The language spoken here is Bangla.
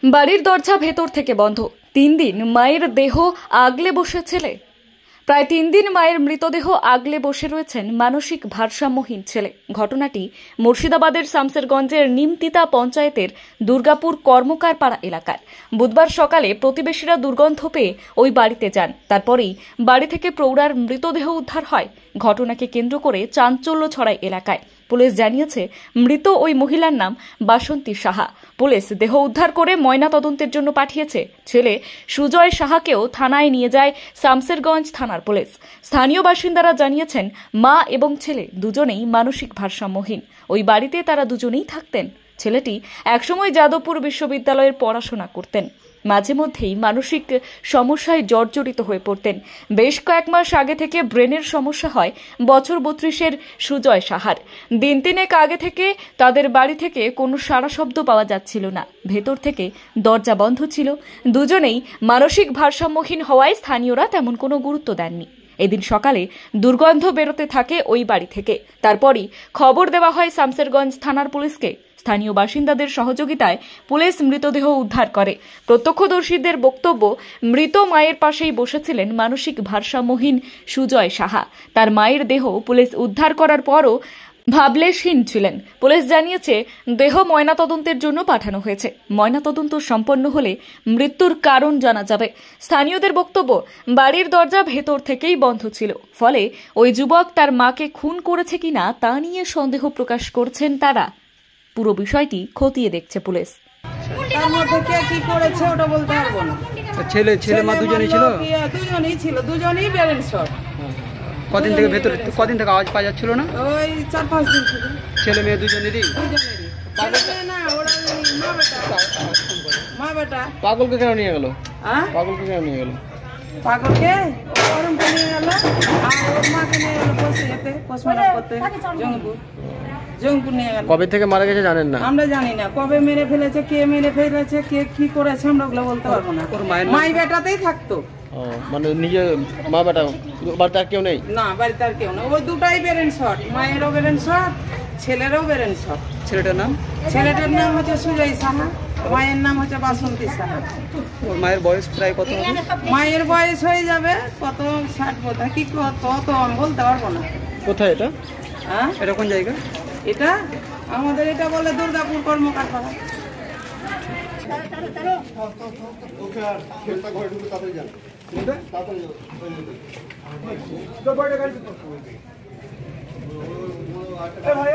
বাড়ির দরজা ভেতর থেকে বন্ধ। 3 দিন মায়ের দেহ আগলে বসে ছেলে। প্রায় 3 দিন মায়ের মৃতদেহ আগলে বসে রয়েছেন মানসিক ভারসাম্যহীন ছেলে। ঘটনাটি মুর্শিদাবাদের শামসেরগঞ্জের নিমতিতা পঞ্চায়েতের দুর্গাপুর কর্মকারপাড়া এলাকার। বুধবার সকালে প্রতিবেশীরা দুর্গন্ধ পেয়ে ওই বাড়িতে যান। তারপরেই বাড়ি থেকে প্রৌঢ়ার মৃতদেহ উদ্ধার হয়। ঘটনাকে কেন্দ্র করে চাঞ্চল্য ছড়ায় এলাকায়। পুলিশ জানিয়েছে, মৃত ওই মহিলার নাম বাসন্তী সাহা। পুলিশ দেহ উদ্ধার করে ময়না তদন্তের জন্য পাঠিয়েছে। ছেলে সুজয় সাহাকেও থানায় নিয়ে যায় শামসেরগঞ্জ থানার পুলিশ। স্থানীয় বাসিন্দারা জানিয়েছেন, মা এবং ছেলে দুজনেই মানসিক ভারসাম্যহীন। ওই বাড়িতে তারা দুজনেই থাকতেন। ছেলেটি একসময় যাদবপুর বিশ্ববিদ্যালয়ের পড়াশোনা করতেন। মাঝে মধ্যেই মানসিক সমস্যায় জর্জরিত হয়ে পড়তেন। বেশ কয়েক মাস আগে থেকে ব্রেনের সমস্যা হয় বছর 32-এর সুজয় সাহার। দিন 3 আগে থেকে তাদের বাড়ি থেকে কোনো সাড়া শব্দ পাওয়া যাচ্ছিল না। ভেতর থেকে দরজা বন্ধ ছিল। দুজনেই মানসিক ভারসাম্যহীন হওয়ায় স্থানীয়রা তেমন কোনো গুরুত্ব দেননি। এদিন সকালে দুর্গন্ধ বেরোতে থাকে ওই বাড়ি থেকে। তারপরই খবর দেওয়া হয় শামসেরগঞ্জ থানার পুলিশকে। স্থানীয় বাসিন্দাদের সহযোগিতায় পুলিশ মৃতদেহ উদ্ধার করে। প্রত্যক্ষদর্শীদের বক্তব্য, মৃত মায়ের পাশেই বসেছিলেন মানসিক ভারসাম্যহীন সুজয় সাহা। তার মায়ের দেহ পুলিশ উদ্ধার করার পরও ভাবলেশহীন ছিলেন। পুলিশ জানিয়েছে, দেহ ময়নাতদন্তের জন্য পাঠানো হয়েছে। ময়নাতদন্ত সম্পন্ন হলে মৃত্যুর কারণ জানা যাবে। স্থানীয়দের বক্তব্য, বাড়ির দরজা ভেতর থেকেই বন্ধ ছিল। ফলে ওই যুবক তার মাকে খুন করেছে কিনা তা নিয়ে সন্দেহ প্রকাশ করছেন তারা। পুরো বিষয়টি খতিয়ে দেখছে পুলিশ। তার মধ্যে কে কি করেছে ওটা বলতে পারবো না। ছেলে মা দুজনেই ছিল? দুজনেই ছিল, দুজনেই ব্রেন শট। কদিন থেকে আওয়াজ পাওয়া যাচ্ছিল না? ওই 4-5 দিন থেকে। ছেলে মেয়ে দুজনেরই? না, ওরা মা বেটা। পাগলকে কেন নিয়ে গেল? পাগলকে গরমকে নিয়ে গেল, আর ওর মাকে নিয়ে গেল পোস্টমর্টম করতে জঙ্গপুর নিয়ে গেল। কবে থেকে মারা গেছে জানেন না? আমরা জানি না কবে মেরে ফেলেছে, কে মেরে ফেলেছে, কে কি করেছে আমরা ওগুলো বলতে পারবো না। মাই বেটাতেই থাকতো। মানে নিজে মা বেটা, বাড়িতে আর কেউ নেই? না, বাড়িতে আর কেউ নেই। ওই দুটাই ব্রেন শট, মায়েরও ব্রেন শট, ছেলেরও ব্রেন শট। ছেলেটার নাম হচ্ছে সুজয় সাহা, মায়ের নাম হচ্ছে বাসন্তী সাহা। ওর মায়ের বয়স প্রায় কত হবে? মায়ের বয়স হয়ে যাবে কত, 60 বোধহয়, কি কত আমি বলতে পারবো না। কোথায় এটা? এটা কোন জায়গা? এটা আমাদের এটা বলে দুর্গাপুর কর্মকারপাড়া। ভাই